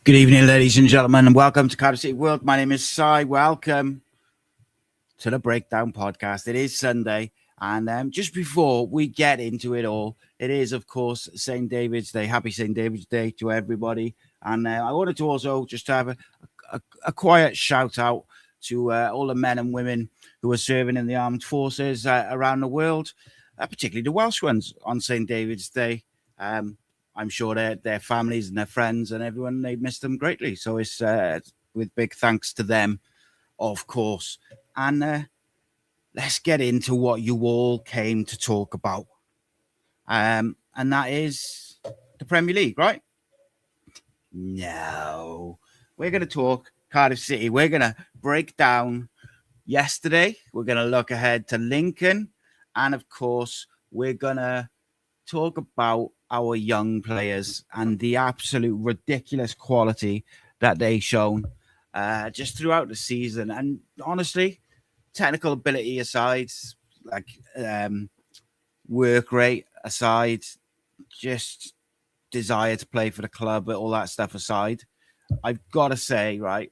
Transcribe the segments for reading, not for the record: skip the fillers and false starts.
Good evening, ladies and gentlemen, and welcome to Cardiff City World. My name is Si. Welcome to the Breakdown Podcast. It is Sunday, and just before we get into it all, it is, of course, St. David's Day. Happy St. David's Day to everybody. And I wanted to also just have a quiet shout out to all the men and women who are serving in the armed forces around the world, particularly the Welsh ones on St. David's Day. I'm sure their families and their friends and everyone, they miss them greatly. So it's with big thanks to them, of course. And let's get into what you all came to talk about. And that is the Premier League, right? No. We're going to talk Cardiff City. We're going to break down yesterday. We're going to look ahead to Lincoln. And, of course, we're going to talk about our young players and the absolute ridiculous quality that they've shown just throughout the season. And honestly, technical ability aside, like work rate aside, just desire to play for the club, all that stuff aside, I've got to say, right,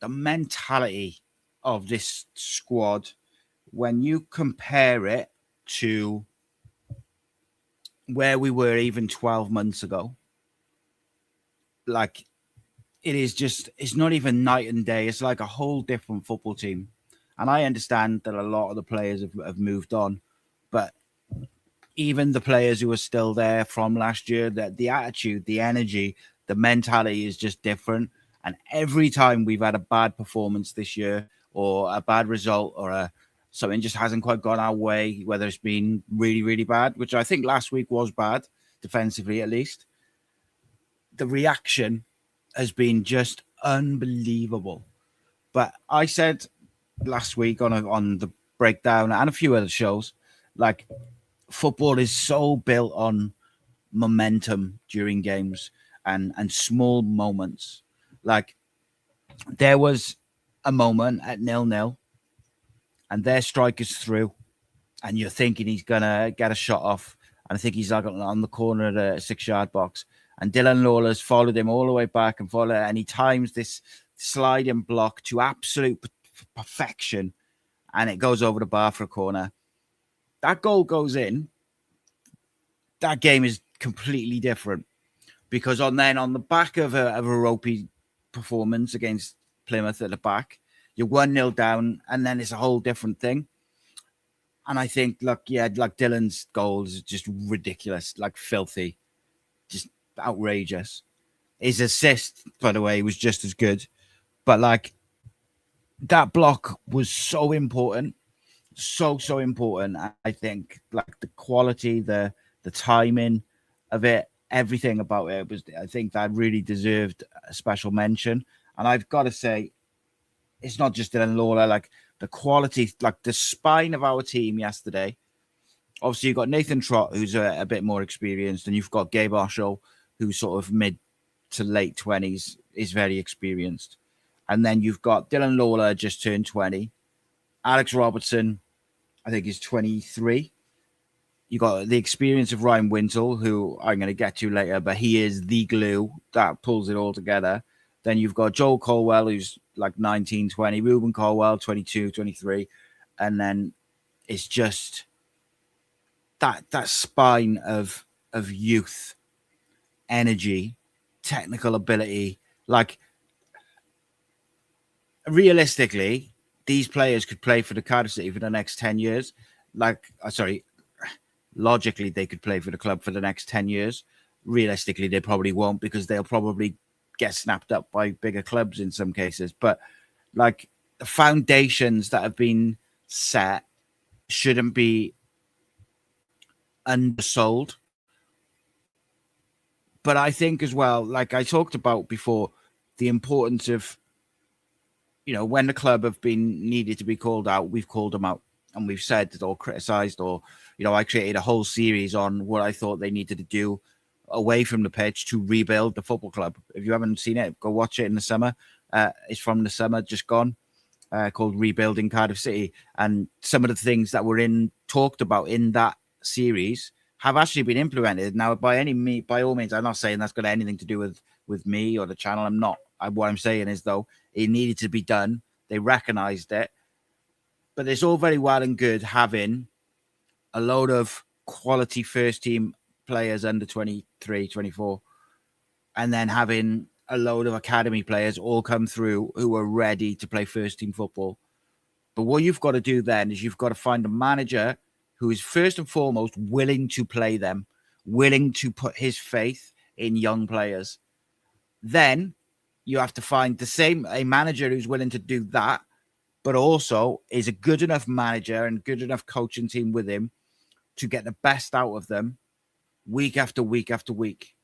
the mentality of this squad, when you compare it to where we were even 12 months ago, like it's not even night and day. It's like a whole different football team. And I understand that a lot of the players have moved on, but even the players who are still there from last year, that the attitude, the energy, the mentality is just different. And every time we've had a bad performance this year or a bad result or something just hasn't quite gone our way, whether it's been really, really bad, which I think last week was bad, defensively at least, the reaction has been just unbelievable. But I said last week on the breakdown and a few other shows, like, football is so built on momentum during games and small moments. Like, there was a moment at 0-0 and their striker's through, and you're thinking he's going to get a shot off. And I think he's like on the corner of the 6-yard box. And Dylan Lawler's followed him all the way back and he times this sliding block to absolute perfection. And it goes over the bar for a corner. That goal goes in. That game is completely different. Because on the back of a ropey performance against Plymouth at the back, you're 1-0 down, and then it's a whole different thing. And I think, like Dylan's goal is just ridiculous, like filthy, just outrageous. His assist, by the way, was just as good. But, like, that block was so important, so important. I think, like, the quality, the timing of it, everything about it I think that really deserved a special mention. And I've got to say, it's not just Dylan Lawler, like the quality, like the spine of our team yesterday. Obviously, you've got Nathan Trott, who's a bit more experienced, and you've got Gabe Arshall, who's sort of mid to late 20s, is very experienced. And then you've got Dylan Lawler, just turned 20. Alex Robertson, I think, is 23. You got the experience of Ryan Wintle, who I'm going to get to later, but he is the glue that pulls it all together. Then you've got Joel Colwell, who's like 19, 20. Ruben Colwell, 22, 23. And then it's just that spine of youth, energy, technical ability. Like, realistically, these players could play for the Cardiff City for the next 10 years. Logically, they could play for the club for the next 10 years. Realistically, they probably won't, because they'll probably get snapped up by bigger clubs in some cases. But, like, the foundations that have been set shouldn't be undersold. But I think as well, like I talked about before, the importance of, when the club have been needed to be called out, we've called them out. And we've said or criticised, or, I created a whole series on what I thought they needed to do away from the pitch to rebuild the football club. If you haven't seen it, go watch it in the summer. It's from the summer just gone, called Rebuilding Cardiff City. And some of the things that were talked about in that series have actually been implemented. Now, by all means, I'm not saying that's got anything to do with with me or the channel. I'm not. What I'm saying is, though, it needed to be done. They recognised it. But it's all very well and good having a load of quality first team players under 23, 24, and then having a load of academy players all come through who are ready to play first team football. But what you've got to do then is you've got to find a manager who is first and foremost willing to play them, willing to put his faith in young players. Then you have to find a manager who's willing to do that, but also is a good enough manager and good enough coaching team with him to get the best out of them week after week after week,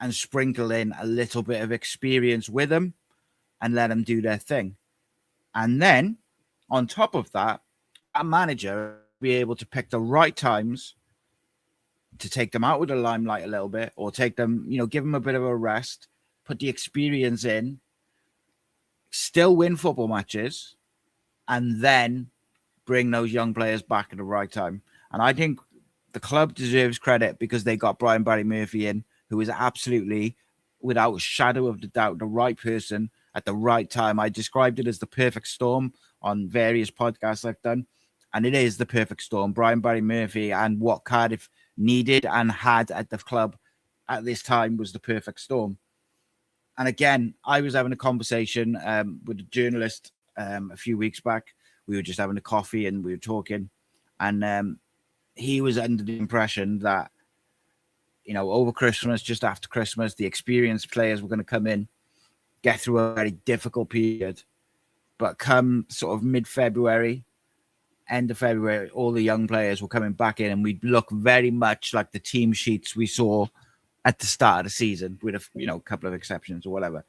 and sprinkle in a little bit of experience with them and let them do their thing. And then on top of that, a manager will be able to pick the right times to take them out of the limelight a little bit, or take them, give them a bit of a rest, put the experience in, still win football matches, and then bring those young players back at the right time. And I think the club deserves credit because they got Brian Barry Murphy in, who is absolutely, without a shadow of the doubt, the right person at the right time. I described it as the perfect storm on various podcasts I've done, and it is the perfect storm. Brian Barry Murphy and what Cardiff needed and had at the club at this time was the perfect storm. And again, I was having a conversation with a journalist a few weeks back. We were just having a coffee and we were talking, and he was under the impression that, over Christmas, just after Christmas, the experienced players were going to come in, get through a very difficult period. But come sort of mid-February, end of February, all the young players were coming back in, and we'd look very much like the team sheets we saw at the start of the season, with a couple of exceptions or whatever.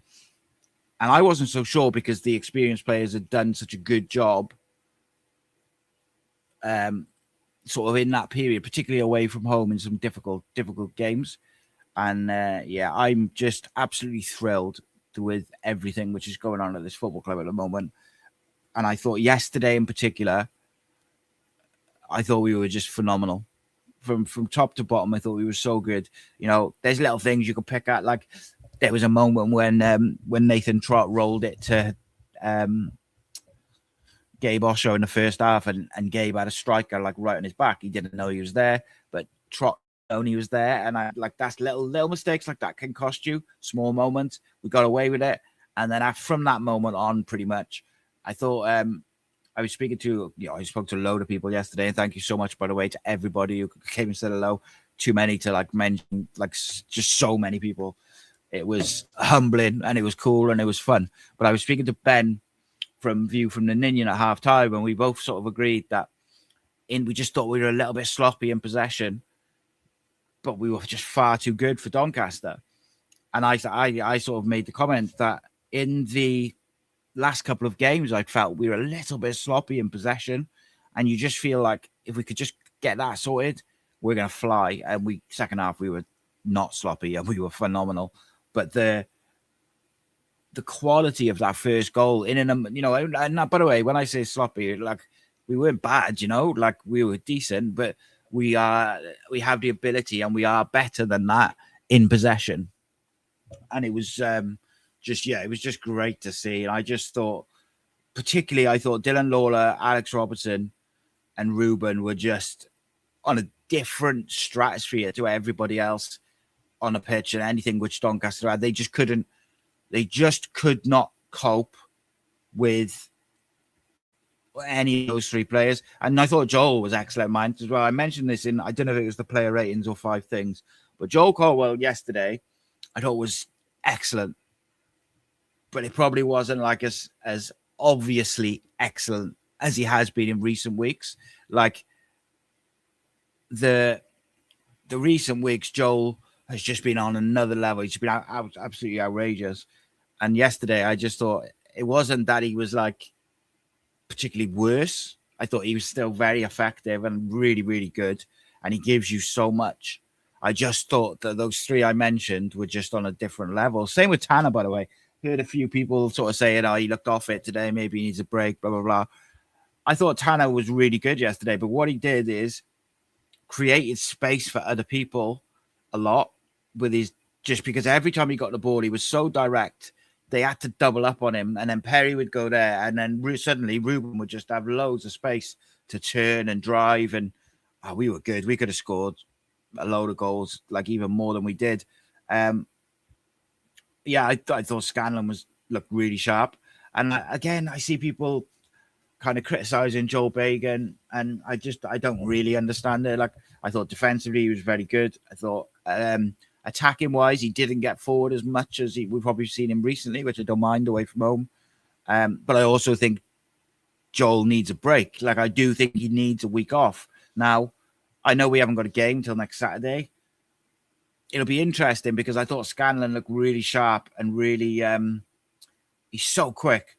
And I wasn't so sure because the experienced players had done such a good job sort of in that period, particularly away from home in some difficult games. And I'm just absolutely thrilled with everything which is going on at this football club at the moment. And I thought yesterday in particular, I thought we were just phenomenal. From top to bottom, I thought we were so good. There's little things you could pick at, like there was a moment when Nathan Trott rolled it to Gabe Osho in the first half, and Gabe had a striker like right on his back. He didn't know he was there, but Trott only was there. And I that's little mistakes like that can cost you. Small moments. We got away with it. And then from that moment on, pretty much, I thought I was speaking to, I spoke to a load of people yesterday, and thank you so much, by the way, to everybody who came and said hello. Too many to mention, just so many people. It was humbling and it was cool and it was fun. But I was speaking to Ben from View from the Ninian at half time, and we both sort of agreed that we just thought we were a little bit sloppy in possession, but we were just far too good for Doncaster. And I sort of made the comment that in the last couple of games, I felt we were a little bit sloppy in possession, and you just feel like if we could just get that sorted, we're going to fly. And second half, we were not sloppy and we were phenomenal. But the quality of that first goal and by the way, when I say sloppy, we weren't bad, we were decent, but we have the ability and we are better than that in possession. And it was it was just great to see. And I just thought, particularly, Dylan Lawler, Alex Robertson and Ruben were just on a different stratosphere to everybody else on a pitch, and anything which Doncaster had. They just could not cope with any of those three players. And I thought Joel was excellent, mine as well. I mentioned this I don't know if it was the player ratings or 5 things, but Joel Caldwell yesterday, I thought was excellent. But it probably wasn't as obviously excellent as he has been in recent weeks. The recent weeks, Joel has just been on another level. He's been absolutely outrageous. And yesterday, I just thought it wasn't that he was particularly worse. I thought he was still very effective and really, really good. And he gives you so much. I just thought that those 3 I mentioned were just on a different level. Same with Tanner, by the way. Heard a few people sort of saying, he looked off it today. Maybe he needs a break, blah, blah, blah. I thought Tanner was really good yesterday. But what he did is created space for other people a lot with his just because every time he got the ball, he was so direct. They had to double up on him, and then Perry would go there, and then suddenly Ruben would just have loads of space to turn and drive, and we were good. We could have scored a load of goals, like even more than we did. Yeah, I thought Scanlon looked really sharp, and again, I see people kind of criticizing Joel Bagan, and I don't really understand it. Like, I thought defensively he was very good. I thought attacking wise, he didn't get forward as much as we've probably seen him recently, which I don't mind away from home. But I also think Joel needs a break. Like, I do think he needs a week off. Now, I know we haven't got a game till next Saturday. It'll be interesting because I thought Scanlon looked really sharp and really, he's so quick.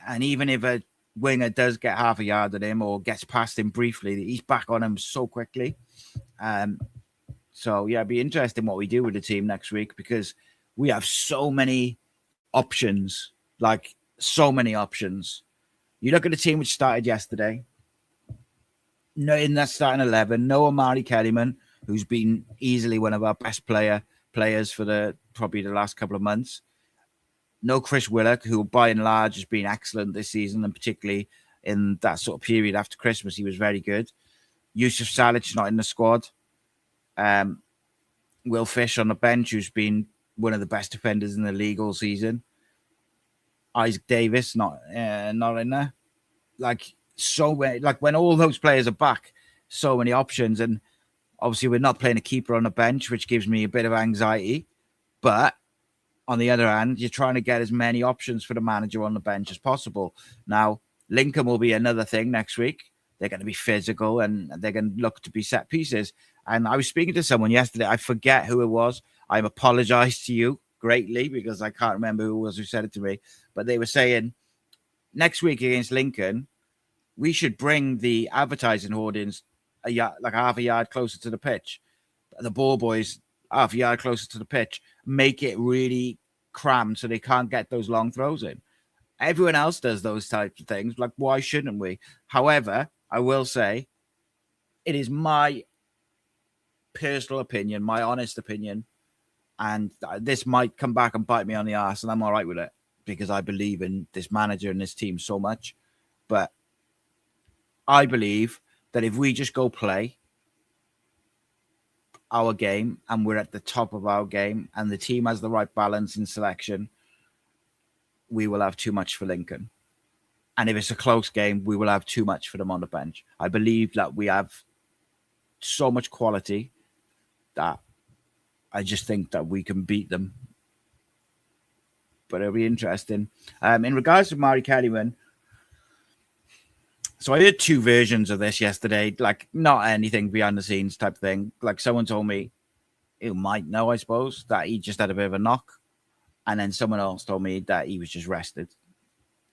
And even if a winger does get half a yard at him or gets past him briefly, he's back on him so quickly. So, yeah, it'd be interesting what we do with the team next week because we have so many options, like so many options. You look at the team which started yesterday. No, in that starting 11, no Omari Kellyman, who's been easily one of our best players for probably the last couple of months. No Chris Willock, who by and large has been excellent this season, and particularly in that sort of period after Christmas, he was very good. Yusuf Salic not in the squad. Will Fish on the bench, who's been one of the best defenders in the league all season. Isaac Davis not in there. Like, so many, like when all those players are back, so many options, and obviously we're not playing a keeper on the bench, which gives me a bit of anxiety. But on the other hand, you're trying to get as many options for the manager on the bench as possible. Now, Lincoln will be another thing next week. They're going to be physical and they're going to look to be set pieces. And I was speaking to someone yesterday. I forget who it was. I apologize to you greatly because I can't remember who it was who said it to me. But they were saying next week against Lincoln, we should bring the advertising hoardings like half a yard closer to the pitch. The ball boys half a yard closer to the pitch. Make it really crammed so they can't get those long throws in. Everyone else does those types of things. Like, why shouldn't we? However, I will say it is my personal opinion, my honest opinion, and this might come back and bite me on the arse, and I'm all right with it because I believe in this manager and this team so much. But I believe that if we just go play our game and we're at the top of our game and the team has the right balance in selection, we will have too much for Lincoln. And if it's a close game, we will have too much for them on the bench. I believe that we have so much quality that I just think that we can beat them. But it'll be interesting. In regards to Mari Kellyman, so I heard two versions of this yesterday, like not anything behind the scenes type thing. Like someone told me, who might know, I suppose, that he just had a bit of a knock. And then someone else told me that he was just rested.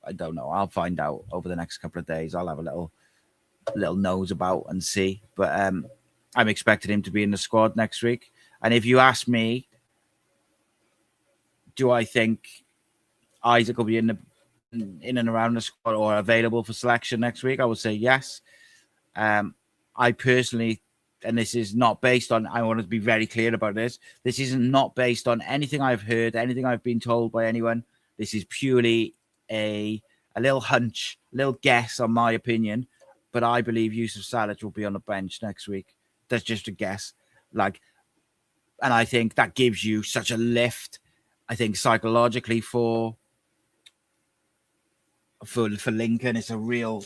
I don't know. I'll find out over the next couple of days. I'll have a little nose about and see. But I'm expecting him to be in the squad next week. And if you ask me, do I think Isaac will be in and around the squad or available for selection next week? I would say yes. I personally, and this is not based on, I want to be very clear about this. This isn't not based on anything I've heard, anything I've been told by anyone. This is purely a little hunch, a little guess on my opinion. But I believe Yusuf Salic will be on the bench next week. That's just a guess. And I think that gives you such a lift, I think, psychologically for Lincoln. It's a real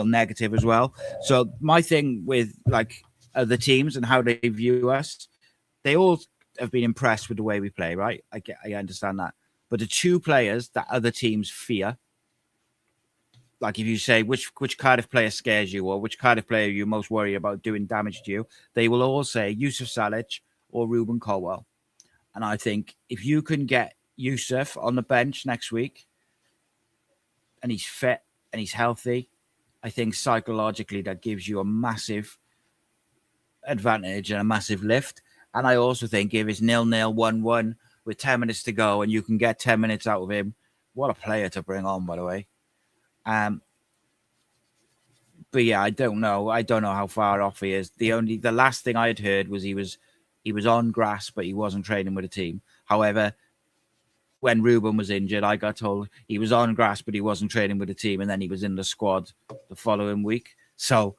negative as well. So my thing with the teams and how they view us, they all have been impressed with the way we play, right? I understand that. But the two players that other teams fear, like if you say which Cardiff player scares you or which Cardiff player you most worry about doing damage to you, they will all say Yusuf Salic or Ruben Colwell. And I think if you can get Yusuf on the bench next week and he's fit and he's healthy, I think psychologically that gives you a massive advantage and a massive lift. And I also think if it's 0-0, 1-1 with 10 minutes to go and you can get 10 minutes out of him, what a player to bring on, by the way. But yeah, I don't know. I don't know how far off he is. The last thing I had heard was he was he was on grass, but he wasn't training with a team. However, when Ruben was injured, I got told he was on grass, but he wasn't training with the team, and then he was in the squad the following week. So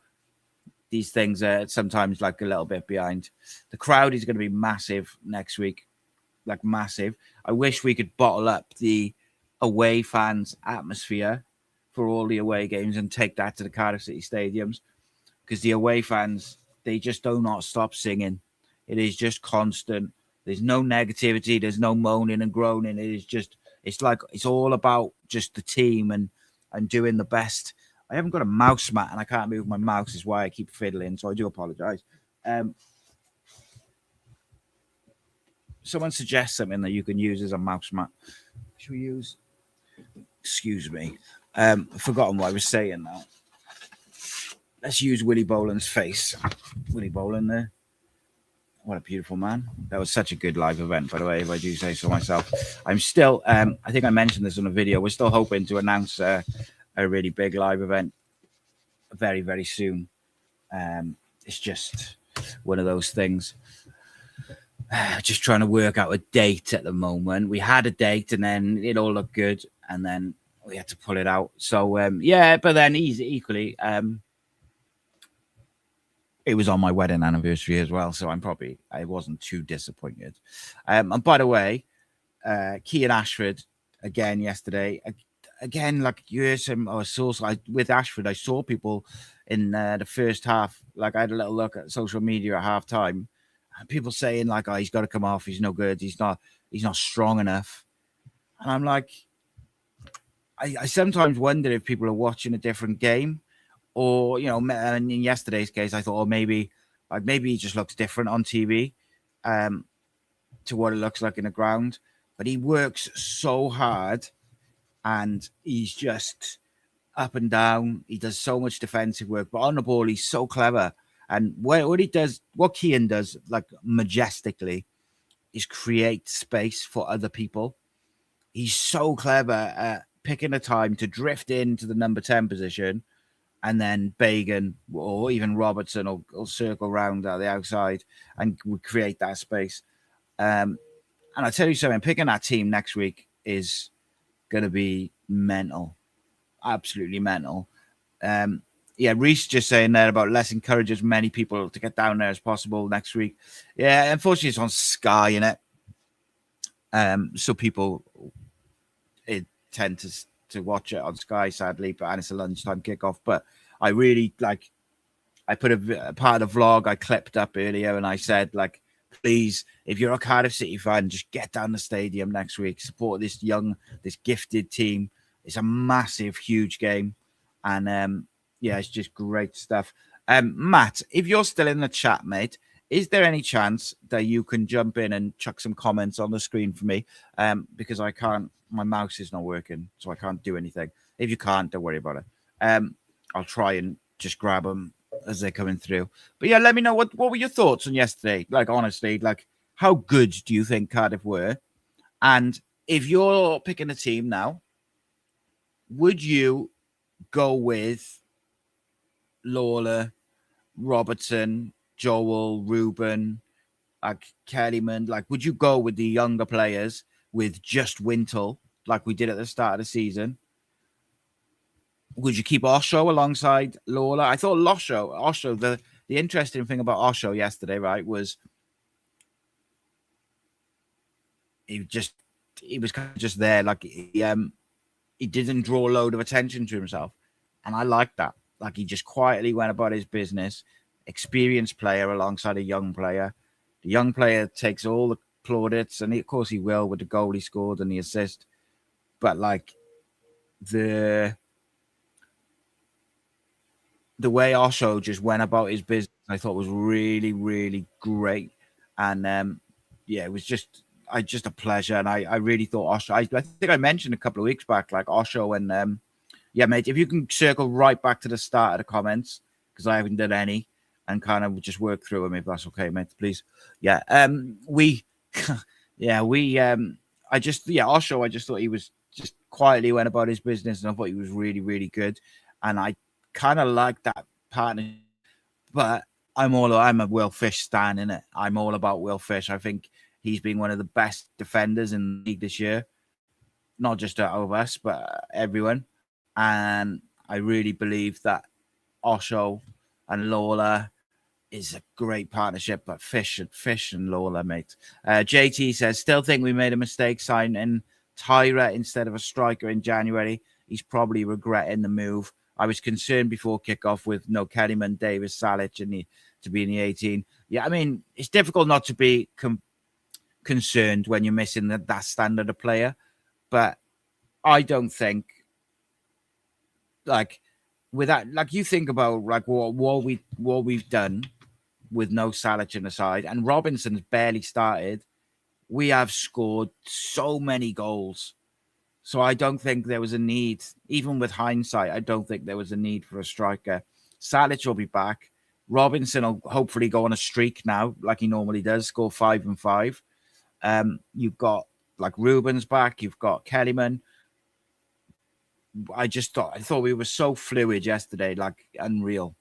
these things are sometimes like a little bit behind. The crowd is going to be massive next week, like massive. I wish we could bottle up the away fans' atmosphere for all the away games and take that to the Cardiff City stadiums, because the away fans, they just do not stop singing. It is just constant. There's no negativity. There's no moaning and groaning. It is just, it's like, it's all about just the team and doing the best. I haven't got a mouse mat and I can't move my mouse, is why I keep fiddling. So I do apologize. Someone suggests something that you can use as a mouse mat. Should we use? Excuse me. I've forgotten what I was saying now. Let's use Willie Boland's face. Willie Boland there. What a beautiful man. That was such a good live event, by the way, if I do say so myself. I'm still, I think I mentioned this on a video. We're still hoping to announce a really big live event very, very soon. It's just one of those things. Just trying to work out a date at the moment. We had a date and then it all looked good and then we had to pull it out. So, yeah, but then equally, it was on my wedding anniversary as well, so I wasn't too disappointed. And by the way, Kean Ashford again yesterday. Again, like you heard with Ashford, I saw people in the first half. Like I had a little look at social media at half time, and people saying like, "Oh, he's got to come off. He's no good. He's not strong enough." And I'm like, I sometimes wonder if people are watching a different game. Or, you know, in yesterday's case, I thought, maybe he just looks different on TV to what it looks like in the ground. But he works so hard and he's just up and down. He does so much defensive work. But on the ball, he's so clever. And what he does, what Kean does, like majestically, is create space for other people. He's so clever at picking a time to drift into the number 10 position. And then Bagan or even Robertson will circle around at the outside and would create that space. And I tell you something, picking that team next week is going to be mental, absolutely mental. Yeah, Reese just saying there about let's encourage as many people to get down there as possible next week. Yeah, unfortunately, it's on Sky, innit? So people tend to watch it on Sky, sadly, and it's a lunchtime kickoff. But I really I put a part of the vlog I clipped up earlier, and I said, like, please, if you're a Cardiff City fan, just get down the stadium next week, support this gifted team. It's a massive, huge game, and yeah, it's just great stuff. Matt, if you're still in the chat, mate, is there any chance that you can jump in and chuck some comments on the screen for me? Because I can't. My mouse is not working, so I can't do anything. If you can't, don't worry about it. I'll try and just grab them as they're coming through. But yeah, let me know what were your thoughts on yesterday? Like, honestly, like, how good do you think Cardiff were? And if you're picking a team now, would you go with Lawler, Robertson, Joel, Ruben, like Kellyman? Like, would you go with the younger players with just Wintle, like we did at the start of the season? Would you keep Osho alongside Lawler? I thought Osho, the interesting thing about Osho yesterday, right, was he was kind of just there. Like he didn't draw a load of attention to himself. And I like that. Like, he just quietly went about his business. Experienced player alongside a young player. The young player takes all the plaudits, and of course he will with the goal he scored and the assist. But like the way Osho just went about his business, I thought was really, really great. And yeah, it was just a pleasure. And I really thought Osho, I think I mentioned a couple of weeks back, like Osho and yeah, mate, if you can circle right back to the start of the comments, because I haven't done any, and kind of just work through them, if that's okay, mate, please. Yeah. Osho, I just thought he was just quietly went about his business, and I thought he was really, really good. And I kind of like that partner. But I'm a Will Fish stan, innit? I'm all about Will Fish. I think he's been one of the best defenders in the league this year, not just out of us, but everyone. And I really believe that Osho and Lawler is a great partnership, but Fish and Lawler, mate. JT says, still think we made a mistake signing Tyra instead of a striker in January. He's probably regretting the move. I was concerned before kickoff with no Kellyman, Davis, Salic to be in the 18. Yeah, I mean, it's difficult not to be concerned when you're missing that standard of player, but I don't think with that, you think about what we've done with no Salic in the side, and Robinson's barely started. We have scored so many goals. So I don't think there was a need, even with hindsight, I don't think there was a need for a striker. Salic will be back. Robinson will hopefully go on a streak now, like he normally does, score 5 and 5. You've got Ruben's back. You've got Kellyman. I thought we were so fluid yesterday, unreal.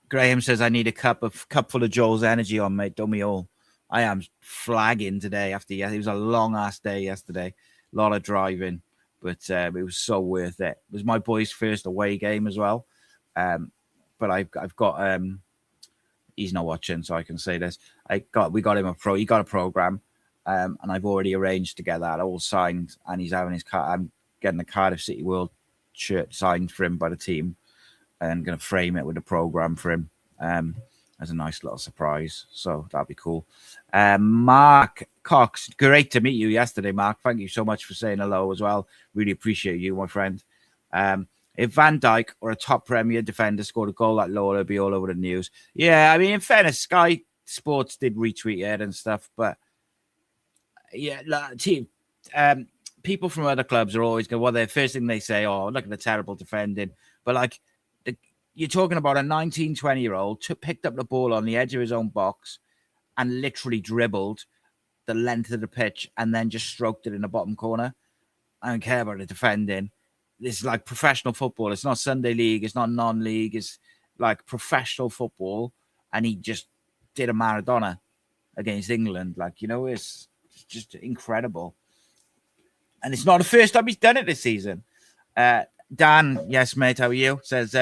Graham says, I need a cup full of Joel's energy on, mate. Don't we all? I am flagging today it was a long ass day yesterday. A lot of driving, but it was so worth it. It was my boy's first away game as well. But I've got he's not watching, so I can say this. We got him he got a program. And I've already arranged to get that all signed, and he's having I'm getting the Cardiff City World shirt signed for him by the team, and going to frame it with a program for him as a nice little surprise. So that'll be cool. Mark Cox, great to meet you yesterday, Mark. Thank you so much for saying hello as well. Really appreciate you, my friend. If Van Dijk or a top Premier defender scored a goal like Lola, it'd be all over the news. Yeah, I mean, in fairness, Sky Sports did retweet it and stuff, but yeah, people from other clubs are always going, the first thing they say, oh, look at the terrible defending. But you're talking about a 19, 20-year-old picked up the ball on the edge of his own box and literally dribbled the length of the pitch and then just stroked it in the bottom corner. I don't care about the defending. This is professional football. It's not Sunday league. It's not non-league. It's professional football. And he just did a Maradona against England. It's just incredible. And it's not the first time he's done it this season. Dan, yes, mate, how are you? Says,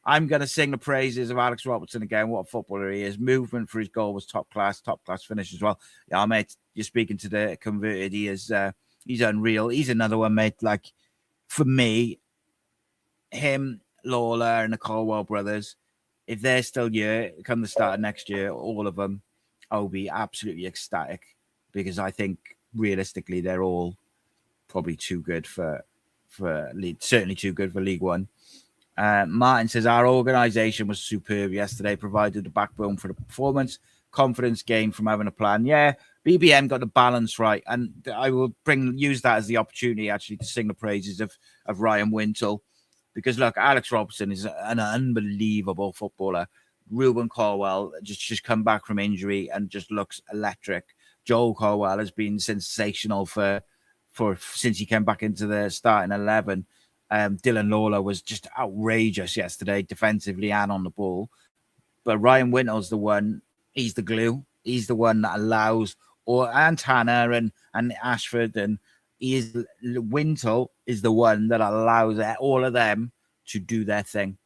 I'm going to sing the praises of Alex Robertson again. What a footballer he is. Movement for his goal was top class finish as well. Yeah, mate, you're speaking to the converted. He is, he's unreal. He's another one, mate. For me, him, Lawler, and the Colwell brothers, if they're still here, come the start of next year, all of them, I'll be absolutely ecstatic, because I think realistically they're all probably too good for league, certainly too good for League One. Martin says, our organisation was superb yesterday, provided the backbone for the performance, confidence gained from having a plan. Yeah, BBM got the balance right, and I will use that as the opportunity actually to sing the praises of Ryan Wintle, because look, Alex Robertson is an unbelievable footballer. Ruben Colwell just come back from injury and just looks electric. Joel Colwell has been sensational for since he came back into the starting 11. Dylan Lawler was just outrageous yesterday, defensively and on the ball. But Ryan Wintle's the one. He's the glue. He's the one that allows, and Tanner and Ashford, and Wintle is the one that allows all of them to do their thing.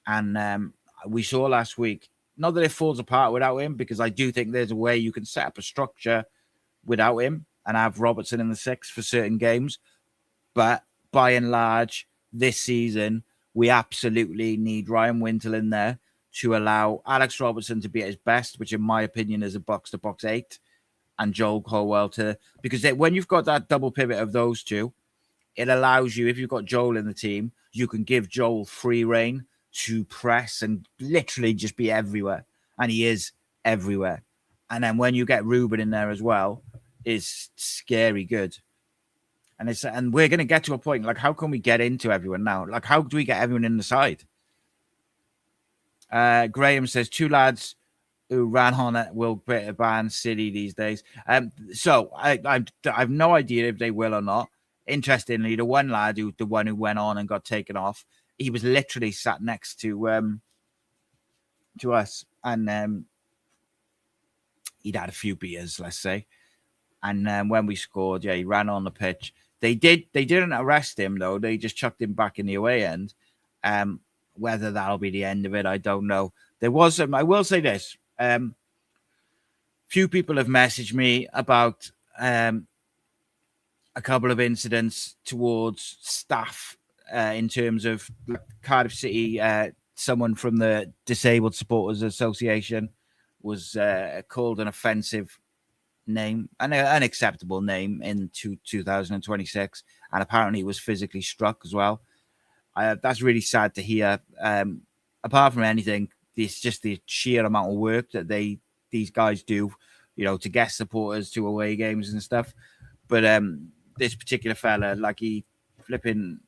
And we saw last week, not that it falls apart without him, because I do think there's a way you can set up a structure without him and have Robertson in the six for certain games. But by and large, this season, we absolutely need Ryan Wintle in there to allow Alex Robertson to be at his best, which in my opinion is a box-to-box 8, and Joel Colwell because when you've got that double pivot of those two, it allows you, if you've got Joel in the team, you can give Joel free reign to press and literally just be everywhere. And he is everywhere. And then when you get Ruben in there as well, is scary good. And we're going to get to a point, how can we get into everyone now? How do we get everyone in the side? Graham says, 2 lads who ran on it will ban City these days. So I've no idea if they will or not. Interestingly, the one lad the one who went on and got taken off, he was literally sat next to us, and he'd had a few beers, let's say. And when we scored, he ran on the pitch. They didn't arrest him though. They just chucked him back in the away end. Whether that'll be the end of it, I don't know. There was I will say this. Few people have messaged me about a couple of incidents towards staff in terms of Cardiff City. Someone from the Disabled Supporters Association was called an offensive name, an unacceptable name in 2026, and apparently was physically struck as well. That's really sad to hear. Apart from anything, it's just the sheer amount of work that these guys do, to get supporters to away games and stuff. But this particular fella, like, he flipping,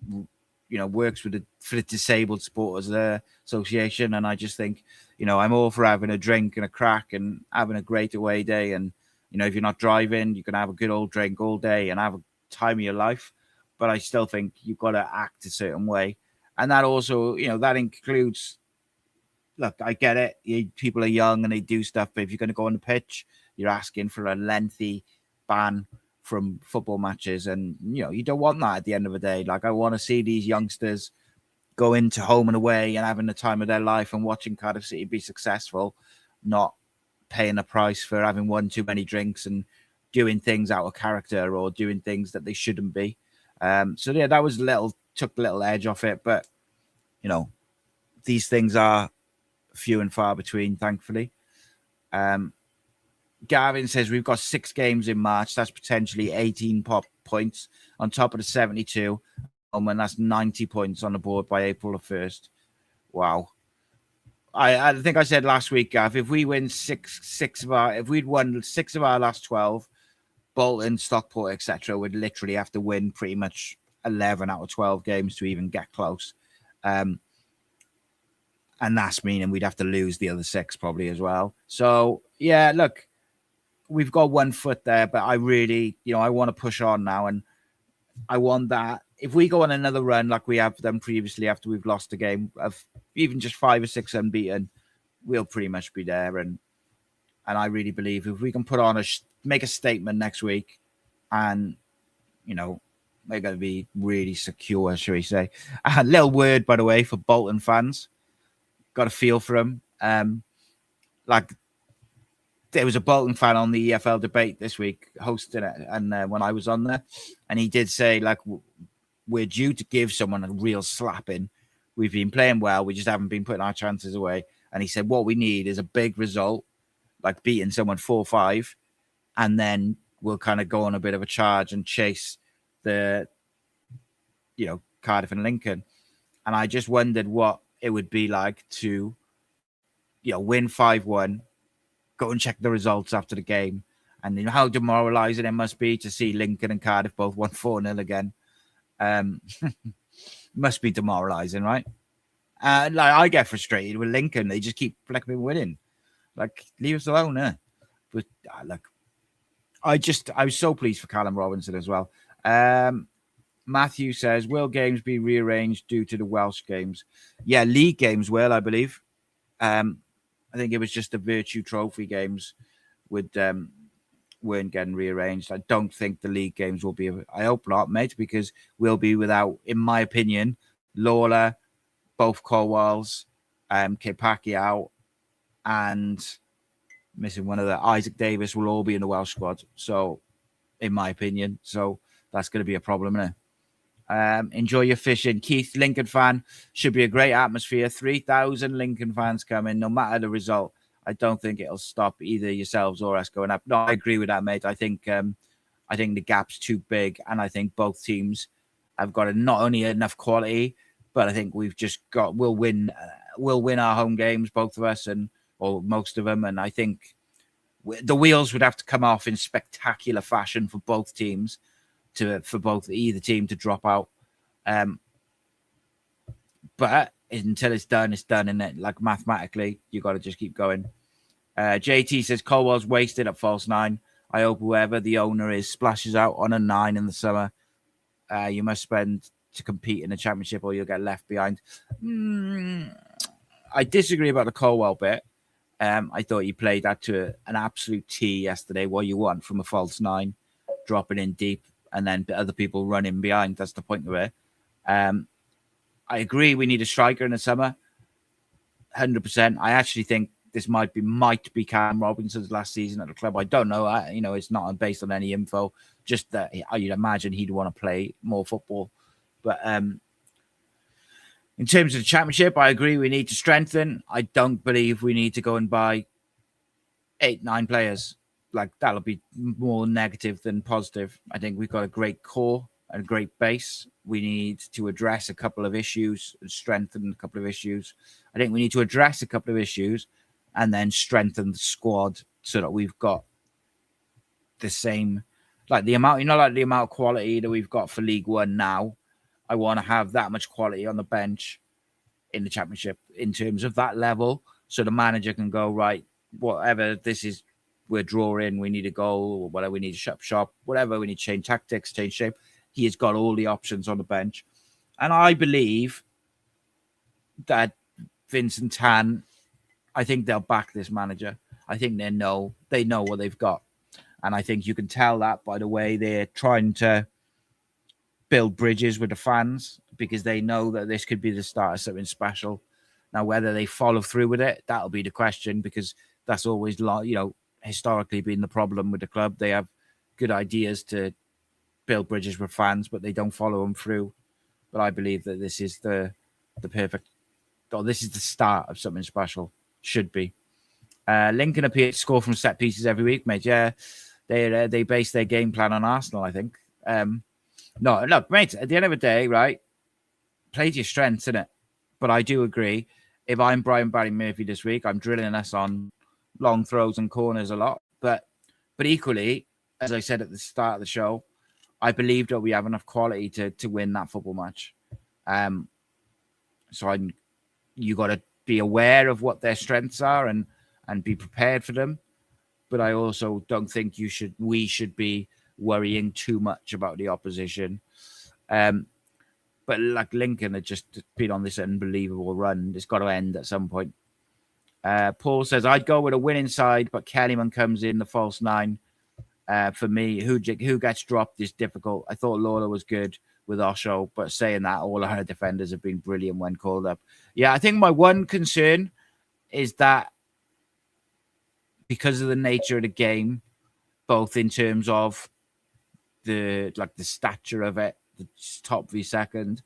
works for the Disabled Supporters Association, and I just think, I'm all for having a drink and a crack and having a great away day, and if you're not driving, you can have a good old drink all day and have a time of your life. But I still think you've got to act a certain way. And that also, that includes, look, I get it. People are young and they do stuff. But if you're going to go on the pitch, you're asking for a lengthy ban from football matches. And, you don't want that at the end of the day. Like, I want to see these youngsters go into home and away and having the time of their life and watching Cardiff City be successful, not paying a price for having one too many drinks and doing things out of character or doing things that they shouldn't be. So yeah, that was took a little edge off it, but these things are few and far between, thankfully. Gavin says we've got 6 games in March. That's potentially 18 points on top of the 72. And that's 90 points on the board by April the 1st. Wow. I think I said last week, Gav, if we win if we'd won 6 of our last 12, Bolton, Stockport, etc., would literally have to win pretty much 11 out of 12 games to even get close. And that's meaning we'd have to lose the other 6 probably as well. So, yeah, look, we've got one foot there, but I really, I want to push on now. And I want that. If we go on another run like we have done previously after we've lost a game of even just 5 or 6 unbeaten, we'll pretty much be there. And I really believe if we can put on make a statement next week and, we're going to be really secure, shall we say. A little word, by the way, for Bolton fans. Got a feel for them. Like, there was a Bolton fan on the EFL debate this week hosting it, and when I was on there, and he did say, like, we're due to give someone a real slapping. We've been playing well, we just haven't been putting our chances away. And he said what we need is a big result, like beating someone 4-5, and then we'll kind of go on a bit of a charge and chase the Cardiff and Lincoln. And I just wondered what it would be like to win 5-1, go and check the results after the game, and how demoralizing it must be to see Lincoln and Cardiff both won 4-0 again. Must be demoralizing, right? Like, I get frustrated with Lincoln. They just keep flipping winning. Like, leave us alone, eh? But look, I was so pleased for Callum Robinson as well. Matthew says, will games be rearranged due to the Welsh games? Yeah, league games will, I believe. I think it was just the Virtue Trophy games weren't getting rearranged. I don't think the league games will be. I hope not, mate, because we'll be without, in my opinion, Lawler, both Colwells, Kipaki out, and missing one of the Isaac Davis will all be in the Welsh squad. So, in my opinion, that's going to be a problem, isn't it? Enjoy your fishing. Keith, Lincoln fan, should be a great atmosphere. 3,000 Lincoln fans coming, no matter the result. I don't think it'll stop either yourselves or us going up. No, I agree with that, mate. I think the gap's too big, and I think both teams have got not only enough quality, but I think we'll win our home games, both of us, or most of them. And I think the wheels would have to come off in spectacular fashion for both teams for either team to drop out. But until it's done, isn't it? Like, mathematically, you got to just keep going. JT says Colwell's wasted at false 9. I hope whoever the owner is splashes out on a 9 in the summer. You must spend to compete in the Championship, or you'll get left behind. I disagree about the Colwell bit. I thought he played that to an absolute T yesterday. What you want from a false nine, dropping in deep, and then other people running behind. That's the point of it. I agree. We need a striker in the summer. 100%. I actually think this might be Cam Robinson's last season at the club. I don't know. It's not based on any info. Just that you'd imagine he'd want to play more football. But in terms of the Championship, I agree we need to strengthen. I don't believe we need to go and buy 8-9 players. Like, that'll be more negative than positive. I think we've got a great core and a great base. We need to address a couple of issues and strengthen a couple of issues. I think we need to address a couple of issues and then strengthen the squad so that we've got the same, like the amount, like the amount of quality that we've got for League One now. I want to have that much quality on the bench in the Championship in terms of that level, so the manager can go, right, whatever this is, we're drawing, we need a goal, or whatever, we need to shop, whatever, we need to change tactics, change shape. He has got all the options on the bench. And I believe that Vincent Tan, I think they'll back this manager. I think they know what they've got. And I think you can tell that by the way they're trying to build bridges with the fans, because they know that this could be the start of something special. Now, whether they follow through with it, that'll be the question, because that's always, historically been the problem with the club. They have good ideas to build bridges with fans, but they don't follow them through. But I believe that this is the perfect, or this is the start of something special. Should be. Lincoln appear to score from set pieces every week, mate. Yeah, they base their game plan on Arsenal, I think. No, look, mate, at the end of the day, right, play to your strengths, innit? But I do agree, if I'm Brian Barry Murphy this week, I'm drilling us on long throws and corners a lot. But equally, as I said at the start of the show, I believe that we have enough quality to win that football match. So you got to be aware of what their strengths are and be prepared for them. But I also don't think we should be worrying too much about the opposition. But like Lincoln had just been on this unbelievable run. It's got to end at some point. Paul says, I'd go with a winning side, but Kellyman comes in the false nine. For me, who gets dropped is difficult. I thought Lawler was good with Osho, but saying that, all our defenders have been brilliant when called up. Yeah, I think my one concern is that because of the nature of the game, both in terms of the stature of it, the top v second,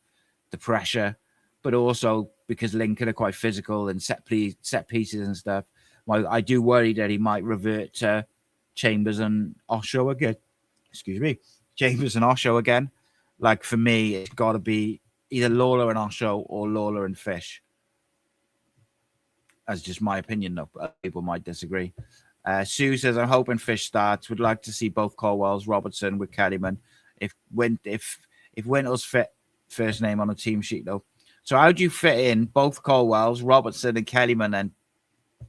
the pressure, but also because Lincoln are quite physical and set pieces and stuff. I do worry that he might revert to Chambers and Osho again. Excuse me, Chambers and Osho again. Like, for me, it's got to be either Lawler and Osho or Lawler and Fish. That's just my opinion, though. But people might disagree. Sue says, I'm hoping Fish starts. Would like to see both Colwells, Robertson with Kellyman. If Winter's fit, first name on the team sheet, though. So how do you fit in both Colwells, Robertson and Kellyman then?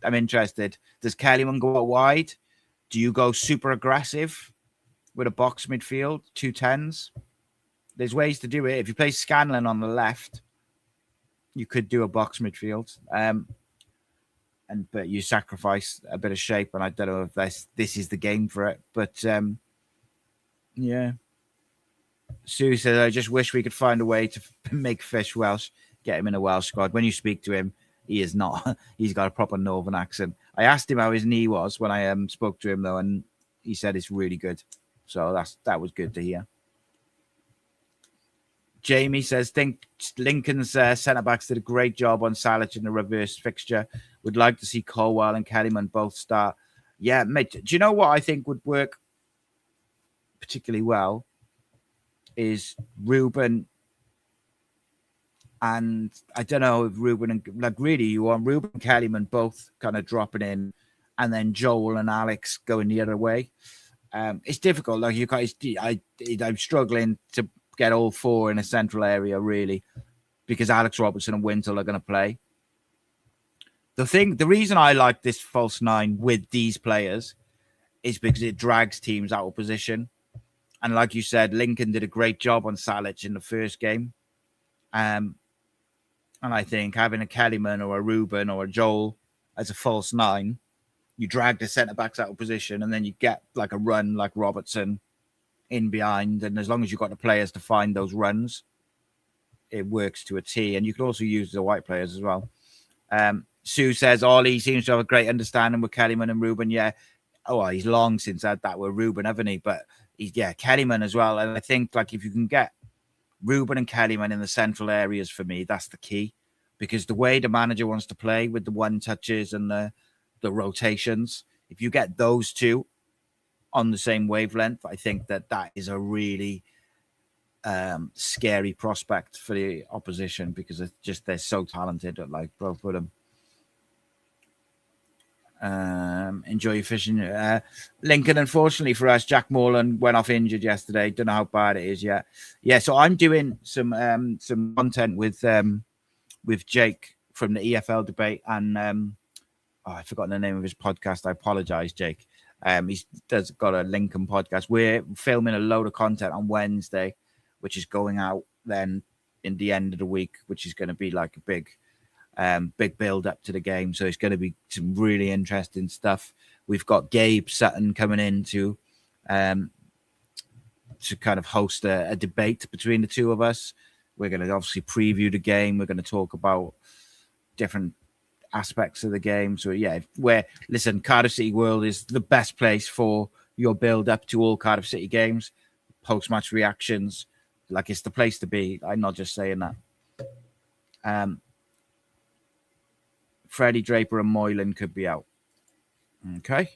I'm interested. Does Kellyman go out wide? Do you go super aggressive with a box midfield, 2 10s? There's ways to do it. If you play Scanlon on the left, you could do a box midfield. But you sacrifice a bit of shape, and I don't know if this is the game for it. But yeah. Sue says, I just wish we could find a way to make Fish Welsh, get him in a Welsh squad. When you speak to him, he is not. He's got a proper Northern accent. I asked him how his knee was when I spoke to him, though, and he said it's really good. So that was good to hear. Jamie says, think Lincoln's centre-backs did a great job on Salic in the reverse fixture. Would like to see Colwell and Kellyman both start. Yeah, mate, do you know what I think would work particularly well? Is Ruben, and I don't know if Ruben and really you want Ruben and Kellyman both kind of dropping in, and then Joel and Alex going the other way. It's difficult. Like, you guys, I'm struggling to get all 4 in a central area, really, because Alex Robertson and Wintle are going to play. The reason I like this false 9 with these players is because it drags teams out of position. And like you said, Lincoln did a great job on Salic in the first game. And I think having a Kellyman or a Ruben or a Joel as a false nine, you drag the centre backs out of position, and then you get like a run like Robertson in behind. And as long as you've got the players to find those runs, it works to a T. And you can also use the white players as well. Sue says Ollie seems to have a great understanding with Kellyman and Ruben. Yeah. Oh, well, he's long since had that with Ruben, haven't he? But he's, Kellyman as well. And I think like if you can get Ruben and Kellyman in the central areas, for me, that's the key. Because the way the manager wants to play with the one touches and the rotations, if you get those two on the same wavelength, I think that is a really scary prospect for the opposition, because it's just they're so talented at like both of them. Enjoy your fishing. Lincoln, unfortunately for us, Jack Morland went off injured yesterday. Don't know how bad it is yet. Yeah, so I'm doing some content with Jake from the EFL debate, and I've forgotten the name of his podcast. I apologize, Jake. He's got a Lincoln podcast. We're filming a load of content on Wednesday, which is going out then in the end of the week, which is going to be like a big build up to the game. So it's going to be some really interesting stuff. We've got Gabe Sutton coming in to kind of host a debate between the two of us. We're going to obviously preview the game. We're going to talk about different aspects of the game. So yeah, listen, Cardiff City World is the best place for your build up to all Cardiff City games, post-match reactions. Like, it's the place to be. I'm not just saying that. Freddie Draper and Moylan could be out. Okay.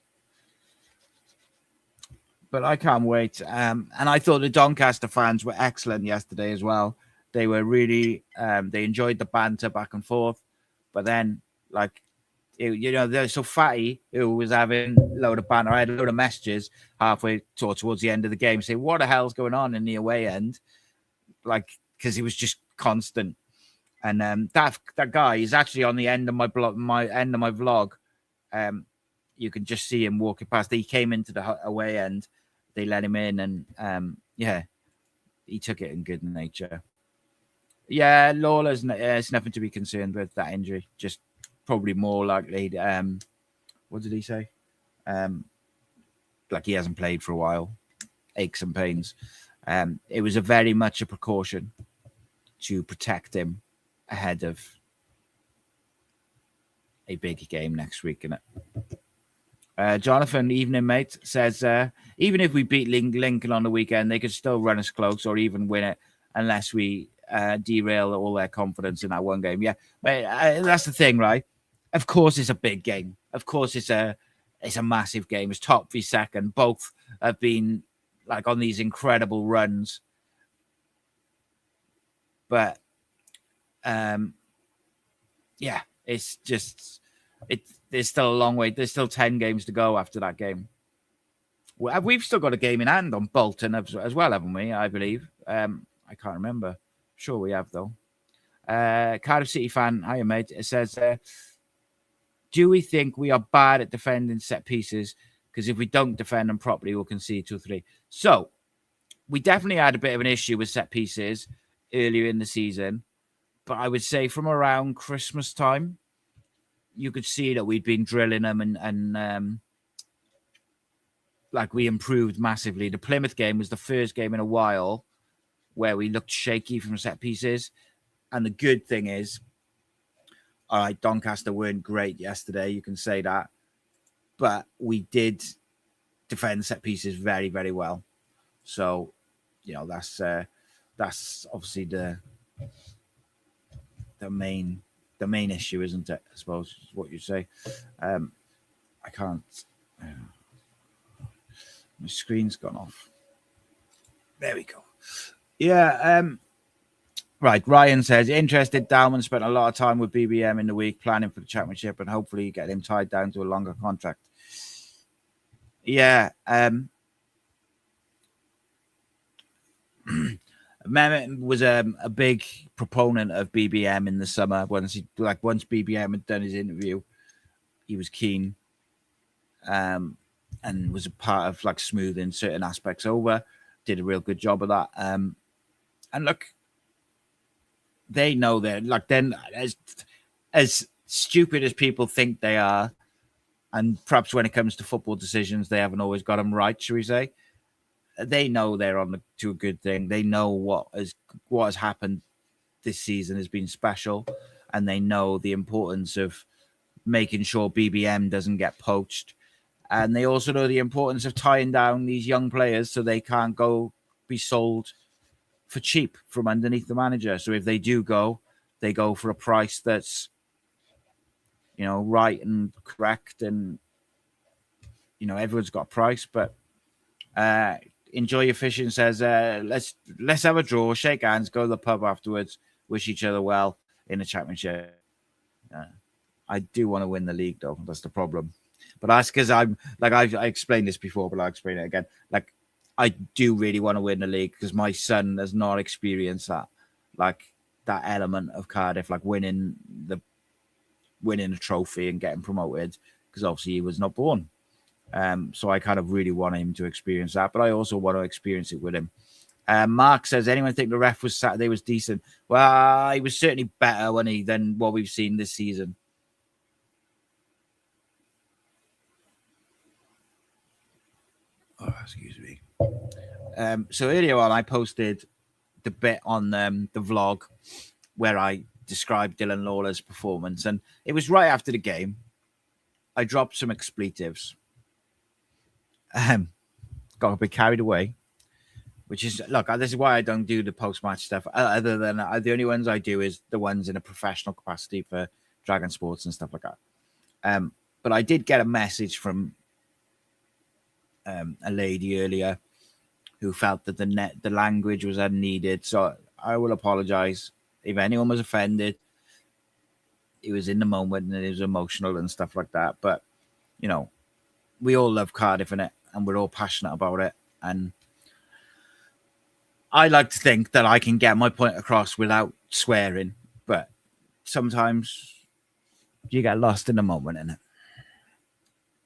But I can't wait. And I thought the Doncaster fans were excellent yesterday as well. They were really, they enjoyed the banter back and forth. But then, like, they're so Fatty, who was having a load of banter. I had a load of messages halfway towards the end of the game saying, what the hell's going on in the away end? Like, because he was just constant. And that guy is actually on the end of my vlog. You can just see him walking past. He came into the away end. They let him in, and he took it in good nature. Yeah, Lawler's it's nothing to be concerned with, that injury. Just probably more likely. What did he say? Like he hasn't played for a while. Aches and pains. It was very much a precaution to protect him ahead of a big game next week, isn't it? Jonathan, evening mate, says even if we beat Lincoln on the weekend, they could still run us close or even win it unless we derail all their confidence in that one game. Yeah, but that's the thing, right? Of course, it's a big game. Of course, it's a massive game. It's top v second. Both have been like on these incredible runs, but it's just there's still a long way. There's still 10 games to go after that game. We've still got a game in hand on Bolton as well, haven't we? I believe. I can't remember. Sure we have, though. Cardiff City fan, hiya, mate. It says, do we think we are bad at defending set pieces? Because if we don't defend them properly, we'll concede 2 or 3. So we definitely had a bit of an issue with set pieces earlier in the season. But I would say from around Christmas time, you could see that we'd been drilling them and like we improved massively. The Plymouth game was the first game in a while where we looked shaky from set pieces. And the good thing is, all right, Doncaster weren't great yesterday. You can say that. But we did defend set pieces very, very well. So, that's obviously the main issue, isn't it? I suppose is what you say. I can't. My screen's gone off. There we go. Yeah. Right. Ryan says, interested. Dalman spent a lot of time with BBM in the week planning for the championship and hopefully get him tied down to a longer contract. Yeah. Mehmet was a big proponent of BBM in the summer. Once BBM had done his interview, he was keen, and was a part of like smoothing certain aspects over. Did a real good job of that. And look, they know they're like, then as stupid as people think they are, and perhaps when it comes to football decisions, they haven't always got them right, shall we say? They know they're to a good thing. They know what has happened this season has been special, and they know the importance of making sure BBM doesn't get poached. And they also know the importance of tying down these young players so they can't go be sold for cheap from underneath the manager. So if they do go, they go for a price that's, right and correct. And, everyone's got a price. But Enjoy Your Fishing says, let's have a draw, shake hands, go to the pub afterwards, wish each other well in the championship. I do want to win the league, though. That's the problem. But that's because I explained this before, but I'll explain it again. Like, I do really want to win the league because my son has not experienced that, like that element of Cardiff, like winning a trophy and getting promoted, because obviously he was not born. So I kind of really want him to experience that, but I also want to experience it with him. Mark says, anyone think the ref was Saturday was decent? Well, he was certainly better than what we've seen this season. Oh, excuse me. So earlier on, I posted the bit on the vlog where I described Dylan Lawler's performance, and it was right after the game. I dropped some expletives. Got a bit carried away, which is, look, this is why I don't do the post-match stuff. Other than the only ones I do is the ones in a professional capacity for Dragon Sports and stuff like that. But I did get a message from a lady earlier who felt that the language was unneeded. So I will apologize if anyone was offended. It was in the moment and it was emotional and stuff like that. But, we all love Cardiff, innit? And we're all passionate about it. And I like to think that I can get my point across without swearing. But sometimes you get lost in the moment,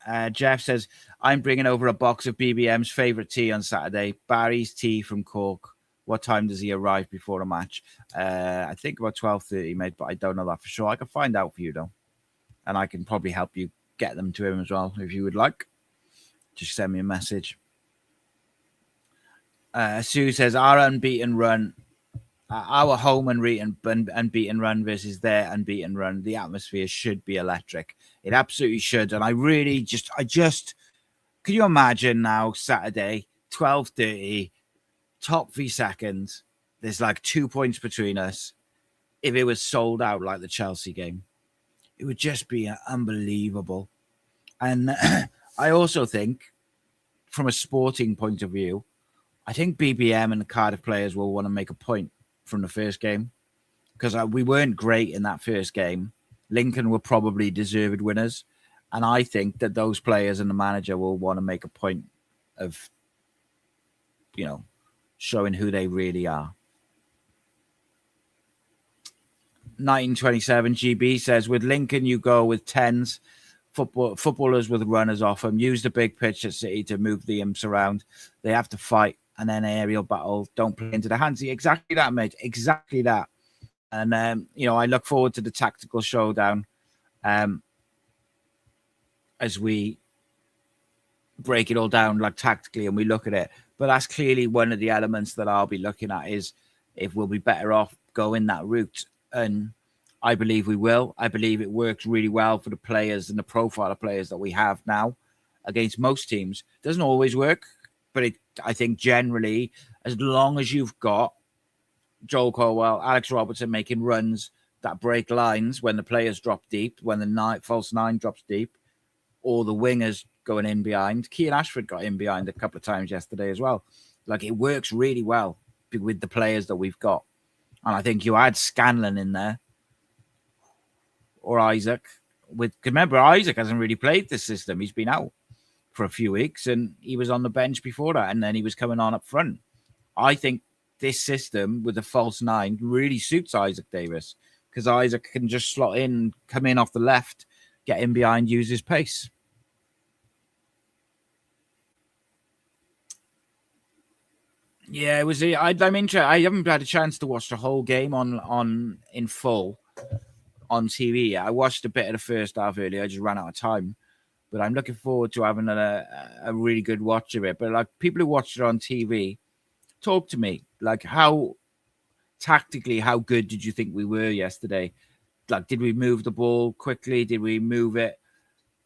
innit? Jeff says, I'm bringing over a box of BBM's favourite tea on Saturday. Barry's tea from Cork. What time does he arrive before a match? I think about 12:30, mate, but I don't know that for sure. I can find out for you, though. And I can probably help you get them to him as well, if you would like. Just send me a message. Sue says, our unbeaten run, our home unbeaten run versus their unbeaten run, the atmosphere should be electric. It absolutely should. And I really could you imagine now, Saturday, 12:30, top 3 seconds, there's like 2 points between us. If it was sold out like the Chelsea game, it would just be unbelievable. And I also think, from a sporting point of view, I think BBM and the Cardiff players will want to make a point from the first game, because we weren't great in that first game. Lincoln were probably deserved winners. And I think that those players and the manager will want to make a point of, showing who they really are. 1927 GB says, with Lincoln, you go with 10s. Footballers with runners off them. Use the big pitch at City to move the imps around. They have to fight, and then aerial battle. Don't play into the hands. Exactly that, mate. Exactly that. And, I look forward to the tactical showdown as we break it all down, like, tactically, and we look at it. But that's clearly one of the elements that I'll be looking at, is if we'll be better off going that route. And I believe we will. I believe it works really well for the players and the profile of players that we have now against most teams. It doesn't always work, but I think generally, as long as you've got Joel Colwell, Alex Robertson making runs that break lines when the players drop deep, when the false nine drops deep, or the wingers going in behind. Kean Ashford got in behind a couple of times yesterday as well. Like, it works really well with the players that we've got. And I think you add Scanlon in there, or Isaac. Remember, Isaac hasn't really played this system. He's been out for a few weeks, and he was on the bench before that, and then he was coming on up front. I think this system with the false nine really suits Isaac Davis, because Isaac can just slot in, come in off the left, get in behind, use his pace. Yeah, it was. I'm interested. I haven't had a chance to watch the whole game on in full on TV. I watched a bit of the first half earlier. I just ran out of time, but I'm looking forward to having a really good watch of it. But like people who watched it on TV, talk to me. Like how tactically, how good did you think we were yesterday? Like, did we move the ball quickly? Did we move it?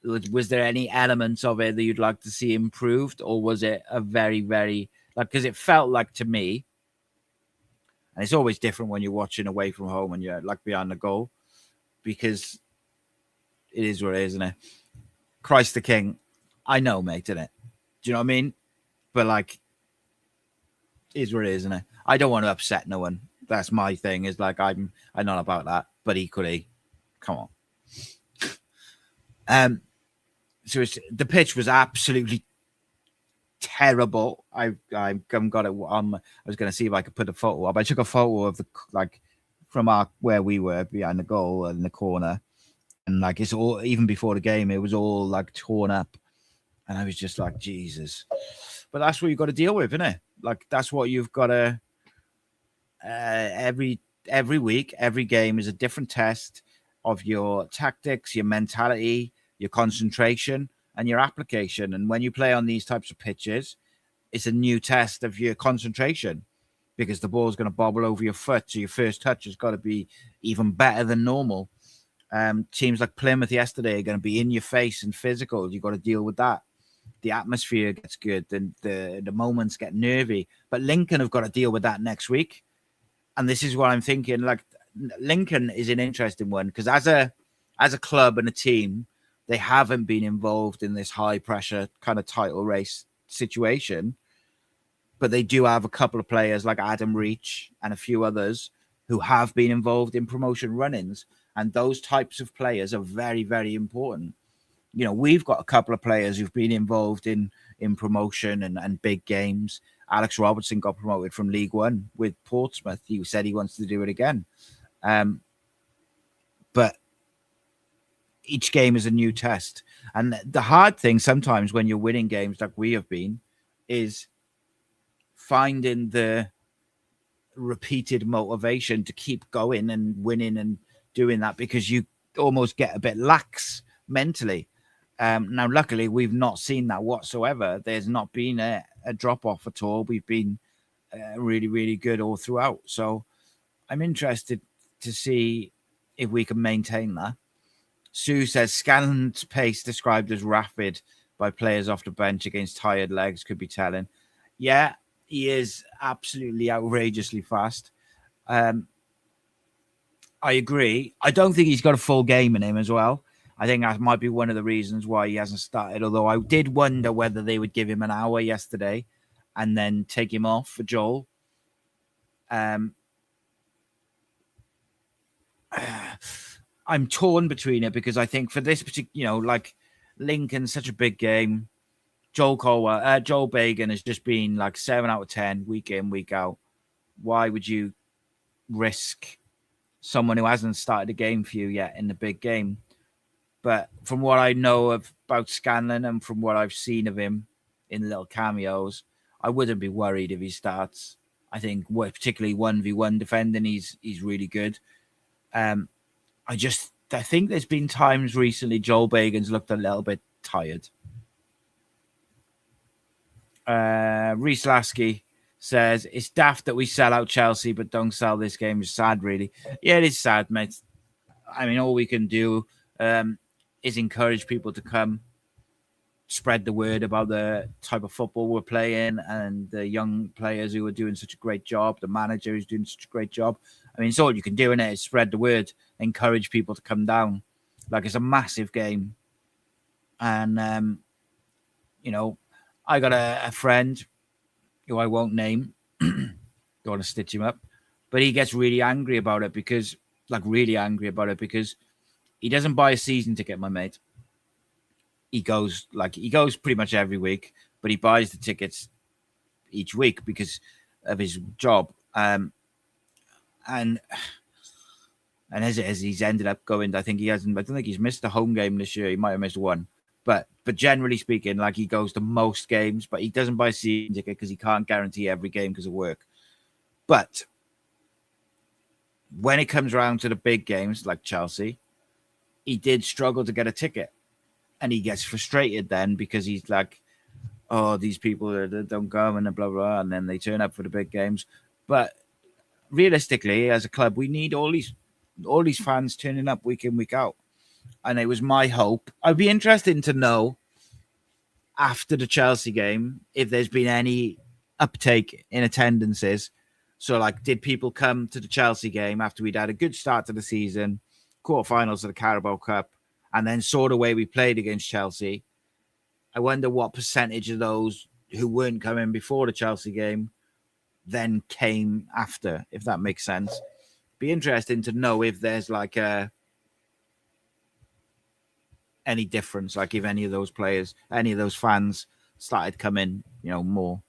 Was there any elements of it that you'd like to see improved, or was it a very, very like? Because it felt like to me, and it's always different when you're watching away from home and you're like behind the goal, because it is what it is, isn't it? Christ the King, I know, mate, isn't it? Do you know what I mean? But like, it is what it is, isn't it? I don't want to upset no one. That's my thing. Is like I'm not about that, but equally, come on. So the pitch was absolutely terrible. I got it on. I was going to see if I could put a photo up. I took a photo of the like from our where we were behind the goal in the corner, and like it's all even before the game, it was all like torn up, and I was just like Jesus. But that's what you've got to deal with, isn't it? Like that's what you've got to. Every week, every game is a different test of your tactics, your mentality, your concentration, and your application. And when you play on these types of pitches, it's a new test of your concentration because the ball's going to bobble over your foot. So your first touch has got to be even better than normal. Teams like Plymouth yesterday are going to be in your face and physical. You've got to deal with that. The atmosphere gets good, then the moments get nervy. But Lincoln have got to deal with that next week. And this is what I'm thinking. Like Lincoln is an interesting one because as a club and a team, they haven't been involved in this high pressure kind of title race situation. But they do have a couple of players like Adam Reach and a few others who have been involved in promotion run-ins. And those types of players are very, very important. You know, we've got a couple of players who've been involved in promotion and big games. Alex Robertson got promoted from League One with Portsmouth. He said he wants to do it again. But each game is a new test. And the hard thing sometimes when you're winning games like we have been is finding the repeated motivation to keep going and winning and doing that because you almost get a bit lax mentally. Now, luckily, we've not seen that whatsoever. There's not been a drop off at all. We've been really, really good all throughout. So I'm interested to see if we can maintain that. Sue says Scanlon's pace described as rapid by players off the bench against tired legs could be telling. Yeah, he is absolutely outrageously fast. I agree. I don't think he's got a full game in him as well. I think that might be one of the reasons why he hasn't started. Although I did wonder whether they would give him an hour yesterday and then take him off for Joel. I'm torn between it because I think for this particular, like Lincoln's such a big game. Joel Bagan has just been like 7 out of 10 week in, week out. Why would you risk someone who hasn't started a game for you yet in the big game? But from what I know about Scanlon and from what I've seen of him in little cameos, I wouldn't be worried if he starts. I think, particularly 1v1 defending, he's really good. I think there's been times recently Joel Bagan's looked a little bit tired. Reese Lasky says, it's daft that we sell out Chelsea but don't sell this game. It's sad, really. Yeah, it is sad, mate. I mean, all we can do is encourage people to come, spread the word about the type of football we're playing and the young players who are doing such a great job, the manager who's doing such a great job. I mean, it's all you can do in it is spread the word, encourage people to come down. Like, it's a massive game. And, I got a friend who I won't name, don't want to stitch him up, but he gets really angry about it because he doesn't buy a season ticket, my mate. He goes pretty much every week, but he buys the tickets each week because of his job. And as he's ended up going, I don't think he's missed a home game this year. He might have missed one, But generally speaking, like, he goes to most games, but he doesn't buy a season ticket because he can't guarantee every game because of work. But when it comes around to the big games like Chelsea, he did struggle to get a ticket, and he gets frustrated then because he's like, oh, these people don't go and blah, blah, and then they turn up for the big games. But realistically, as a club, we need all these fans turning up week in, week out. And it was my hope. I'd be interested to know after the Chelsea game if there's been any uptake in attendances. So, like, did people come to the Chelsea game after we'd had a good start to the season, quarterfinals of the Carabao Cup, and then saw the way we played against Chelsea? I wonder what percentage of those who weren't coming before the Chelsea game then came after, if that makes sense. Be interesting to know if there's like any difference, like if any of those players, any of those fans started coming, more.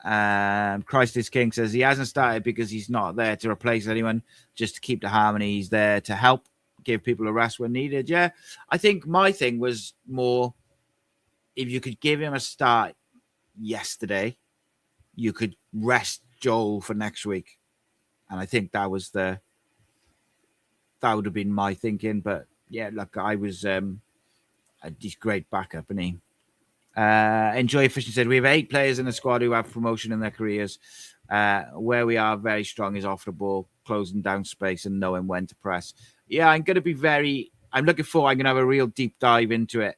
Christ is King says he hasn't started because he's not there to replace anyone, just to keep the harmony. He's there to help, give people a rest when needed. Yeah, I think my thing was more, if you could give him a start yesterday, you could rest Joel for next week. And I think that would have been my thinking. But yeah, look, I was he's great backup, isn't he? Enjoy Fishing said we have 8 players in the squad who have promotion in their careers. Where we are very strong is off the ball, closing down space and knowing when to press. Yeah, I'm going to have a real deep dive into it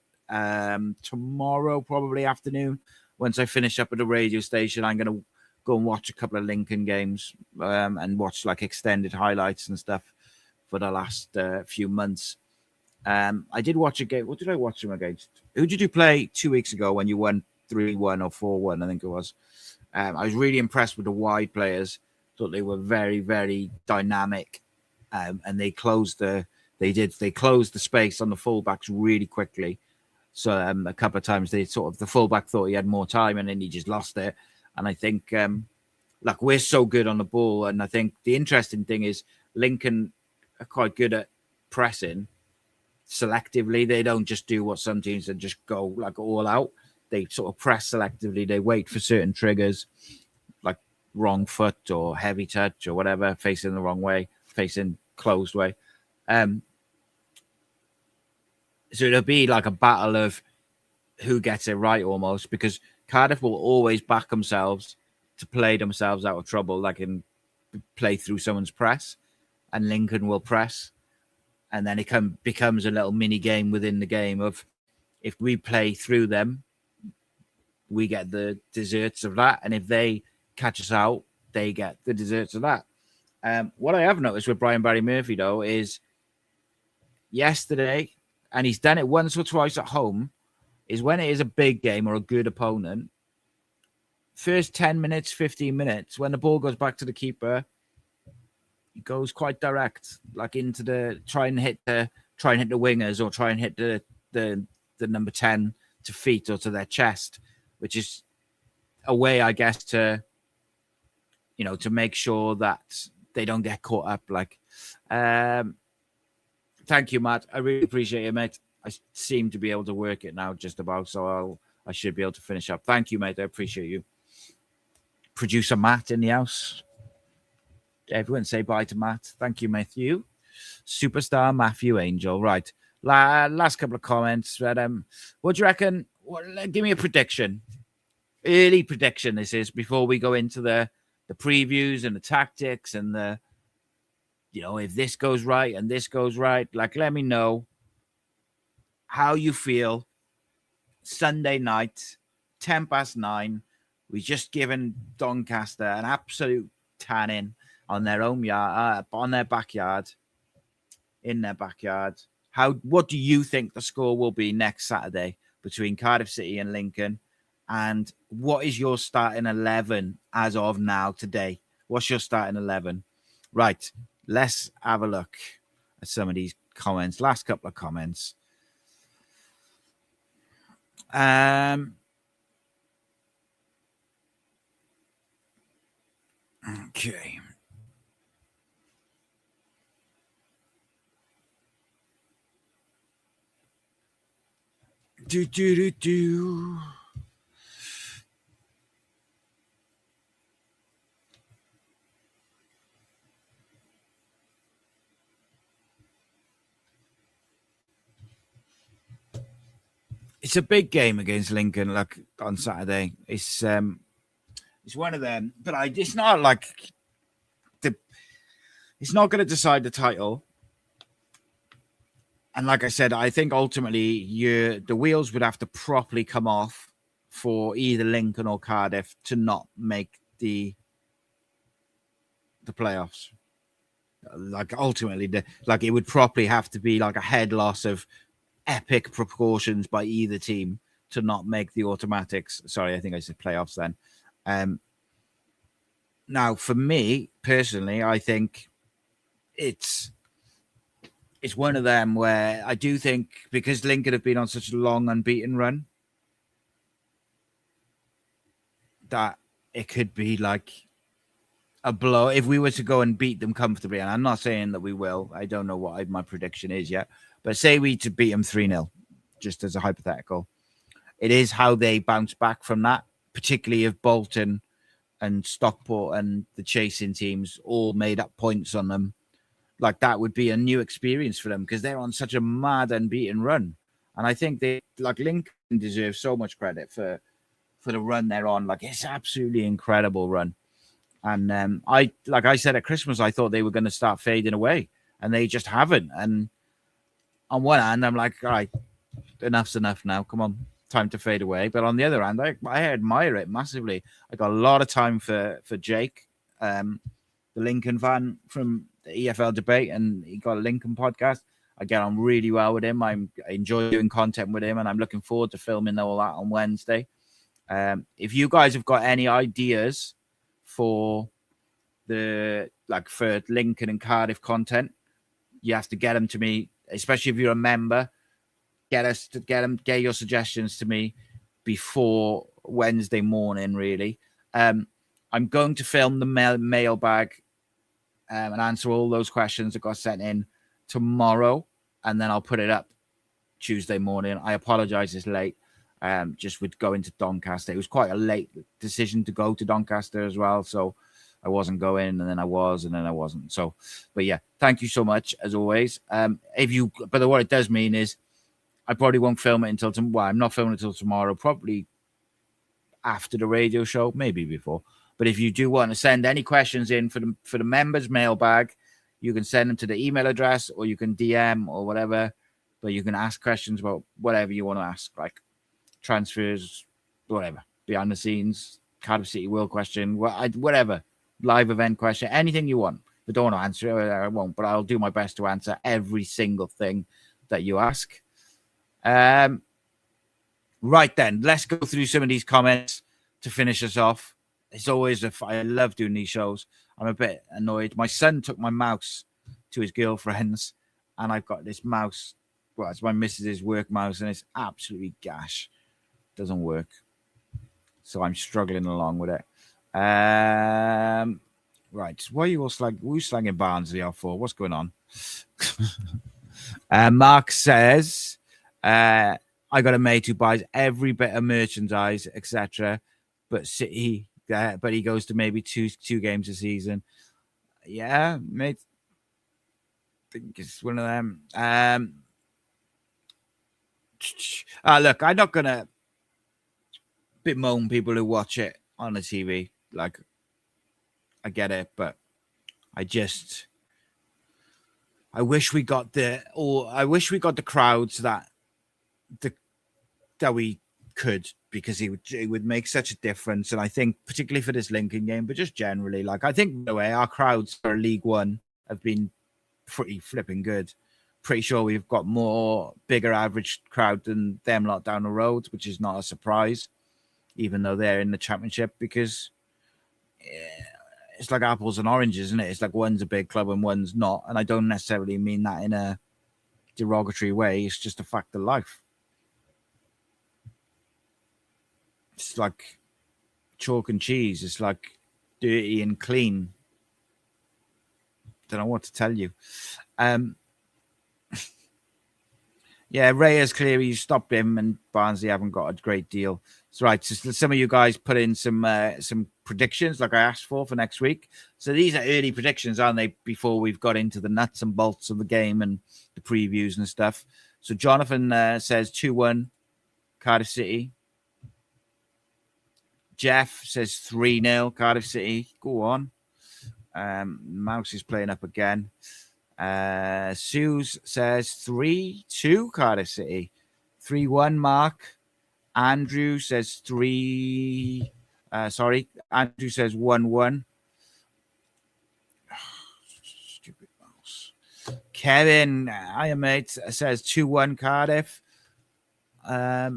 tomorrow, probably afternoon. Once I finish up at the radio station, I'm going to go and watch a couple of Lincoln games and watch like extended highlights and stuff for the last few months. I did watch a game. What did I watch them against? Who did you play 2 weeks ago when you won 3-1 or 4-1? I think it was. I was really impressed with the wide players. Thought they were very, very dynamic, and they closed the space on the fullbacks really quickly. So a couple of times the fullback thought he had more time, and then he just lost it. And I think, we're so good on the ball, and I think the interesting thing is Lincoln are quite good at pressing selectively. They don't just do what some teams that just go like all out. They sort of press selectively. They wait for certain triggers, like wrong foot or heavy touch or whatever, facing the wrong way, facing closed way. So it'll be like a battle of who gets it right almost, because Cardiff will always back themselves to play themselves out of trouble, like in play through someone's press, and Lincoln will press. And then it becomes a little mini game within the game of, if we play through them, we get the desserts of that. And if they catch us out, they get the desserts of that. What I have noticed with Brian Barry Murphy, though, is yesterday, and he's done it once or twice at home, is when it is a big game or a good opponent, first 10 minutes, 15 minutes, when the ball goes back to the keeper, he goes quite direct, like into the try and hit the wingers, or try and hit the number 10 to feet or to their chest, which is a way, I guess, to make sure that they don't get caught up. Thank you, Matt. I really appreciate it, mate. I seem to be able to work it now just about, so I should be able to finish up. Thank you, mate. I appreciate you. Producer Matt in the house. Everyone say bye to Matt. Thank you, Matthew. Superstar Matthew Angel. Right. Last couple of comments. But, what do you reckon? Give me a prediction. Early prediction this is, before we go into the previews and the tactics and the, if this goes right and this goes right. Like, let me know how you feel Sunday night, 9:10. We've just given Doncaster an absolute tanning on their own yard, on their backyard, in their backyard. What do you think the score will be next Saturday between Cardiff City and Lincoln? And what is your starting 11 as of now today? What's your starting 11? Right, let's have a look at some of these comments. Last couple of comments. Okay. Do, do, do, do. It's a big game against Lincoln, like on Saturday. It's one of them, but it's not like it's not going to decide the title. And like I said, I think ultimately the wheels would have to properly come off for either Lincoln or Cardiff to not make the playoffs. Like ultimately, it would probably have to be like a head loss of epic proportions by either team to not make the automatics. Sorry, I think I said playoffs then. Now, for me personally, I think it's one of them where I do think because Lincoln have been on such a long unbeaten run that it could be like a blow if we were to go and beat them comfortably. And I'm not saying that we will. I don't know what my prediction is yet. But say we to beat them 3-0, just as a hypothetical. It is how they bounce back from that, particularly if Bolton and Stockport and the chasing teams all made up points on them. Like that would be a new experience for them because they're on such a mad unbeaten run. And I think Lincoln deserves so much credit for the run they're on. Like it's absolutely incredible run. And like I said at Christmas, I thought they were going to start fading away and they just haven't. And on one hand, I'm like, all right, enough's enough now. Come on, time to fade away. But on the other hand, I admire it massively. I got a lot of time for Jake, the Lincoln fan from the EFL debate, and he got a Lincoln podcast. I get on really well with him. I enjoy doing content with him, and I'm looking forward to filming all that on Wednesday. If you guys have got any ideas for for Lincoln and Cardiff content, you have to get them to me, especially if you're a member. Get your suggestions to me before Wednesday morning, really. I'm going to film the mailbag and answer all those questions that got sent in tomorrow, and then I'll put it up Tuesday morning. I apologize it's late. Just with going to Doncaster. It was quite a late decision to go to Doncaster as well, so I wasn't going, and then I was, and then I wasn't. So, but yeah, thank you so much as always. But what it does mean is I probably won't film it until tomorrow. Well, I'm not filming it until tomorrow, probably after the radio show, maybe before. But if you do want to send any questions in for the members mailbag, you can send them to the email address, or you can DM or whatever. But you can ask questions about whatever you want to ask, like transfers, whatever, behind the scenes, Cardiff City World question, whatever, live event question, anything you want. If I don't want to answer it, I won't, but I'll do my best to answer every single thing that you ask. Right then, let's go through some of these comments to finish us off. It's always I love doing these shows. I'm a bit annoyed. My son took my mouse to his girlfriend's, and I've got this mouse. Well, it's my missus's work mouse, and it's absolutely gash. Doesn't work. So I'm struggling along with it. Right. Why are you all slagging Barnsley out for? What's going on? Mark says, I got a mate who buys every bit of merchandise, etc. But he goes to maybe two games a season. Yeah, mate. I think it's one of them. Look, I'm not gonna bemoan people who watch it on the TV. Like, I get it, but I wish we got the crowds that we could, because it would make such a difference. And I think particularly for this Lincoln game, but just generally, like, I think the way our crowds for League One have been pretty flipping good. Pretty sure we've got bigger average crowd than them lot down the road, which is not a surprise, even though they're in the Championship, because it's like apples and oranges, isn't it? It's like one's a big club and one's not. And I don't necessarily mean that in a derogatory way. It's just a fact of life. It's like chalk and cheese. It's like dirty and clean. Don't know what to tell you. Yeah, Reyes clearly stopped him, and Barnsley haven't got a great deal. That's right. So some of you guys put in some predictions, like I asked for next week. So these are early predictions, aren't they? Before we've got into the nuts and bolts of the game and the previews and stuff. So Jonathan says 2-1 Cardiff City. Jeff says 3-0 Cardiff City. Go on. Mouse is playing up again. Suze says 3-2 Cardiff City. 3-1 Mark. Andrew says Andrew says 1-1. Stupid mouse. Kevin, hiya mate, says 2-1 Cardiff. I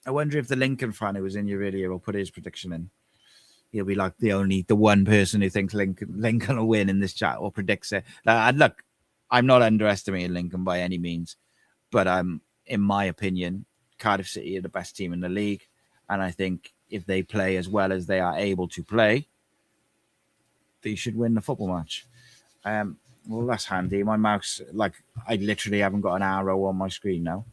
wonder if the Lincoln fan who was in your video will put his prediction in. He'll be like the one person who thinks Lincoln will win in this chat or predicts it. Look, I'm not underestimating Lincoln by any means, but in my opinion, Cardiff City are the best team in the league, and I think if they play as well as they are able to play, they should win the football match. Well, that's handy. My mouse, I literally haven't got an arrow on my screen now.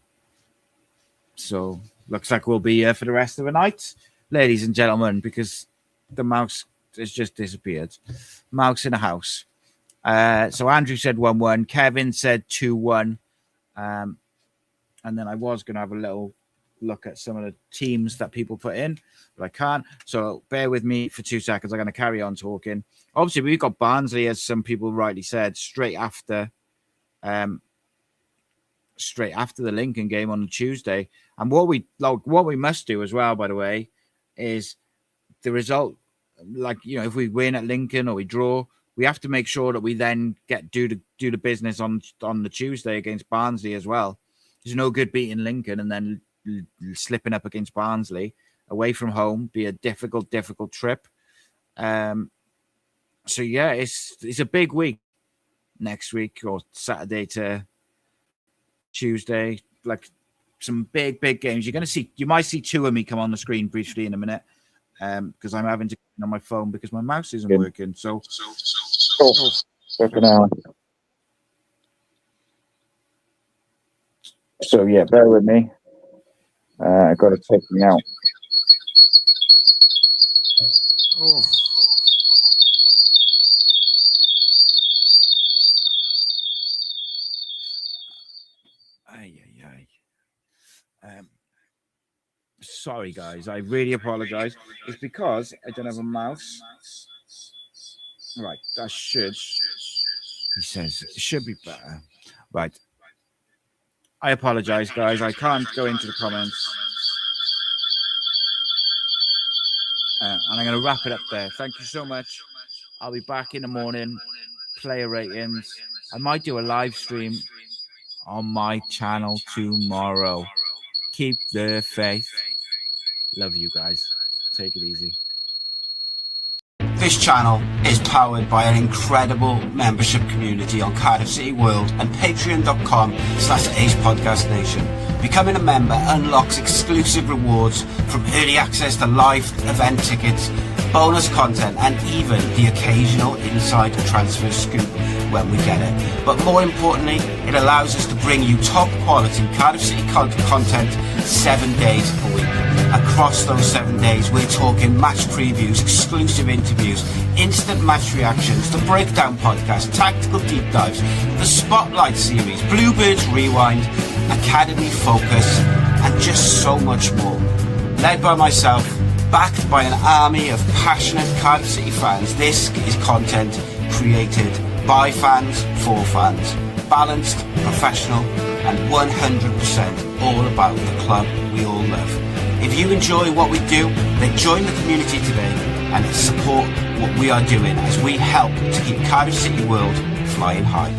So looks like we'll be here for the rest of the night, ladies and gentlemen, because the mouse has just disappeared. Mouse in a house. So Andrew said 1-1. Kevin said 2-1. And then I was going to have a little look at some of the teams that people put in, but I can't. So bear with me for 2 seconds. I'm going to carry on talking. Obviously, we've got Barnsley, as some people rightly said, straight after the Lincoln game on Tuesday. And what we must do as well, by the way, is the result. If we win at Lincoln or we draw, we have to make sure that we then do the business on the Tuesday against Barnsley as well. There's no good beating Lincoln and then slipping up against Barnsley away from home. Be a difficult trip. So yeah, it's a big week next week, or Saturday to Tuesday. Like some big games. You might see two of me come on the screen briefly in a minute, because I'm having to get on my phone because my mouse isn't working. So second hour. So yeah, bear with me. I got to take me out. Oh. Sorry guys, I really apologize. It's because I don't have a mouse. Right, that should. He says it should be better. Right. I apologize, guys. I can't go into the comments. And I'm going to wrap it up there. Thank you so much. I'll be back in the morning. Player ratings. I might do a live stream on my channel tomorrow. Keep the faith. Love you guys. Take it easy. This channel is powered by an incredible membership community on Cardiff City World and patreon.com/AcePodcastNation. Becoming a member unlocks exclusive rewards from early access to live event tickets, bonus content, and even the occasional inside transfer scoop when we get it. But more importantly, it allows us to bring you top quality Cardiff City content 7 days a week. Across those 7 days, we're talking match previews, exclusive interviews, instant match reactions, the breakdown podcast, tactical deep dives, the spotlight series, Bluebirds Rewind, Academy Focus, and just so much more. Led by myself, backed by an army of passionate Cardiff City fans, this is content created by fans, for fans, balanced, professional, and 100% all about the club we all love. If you enjoy what we do, then join the community today and support what we are doing as we help to keep Cardiff City World flying high.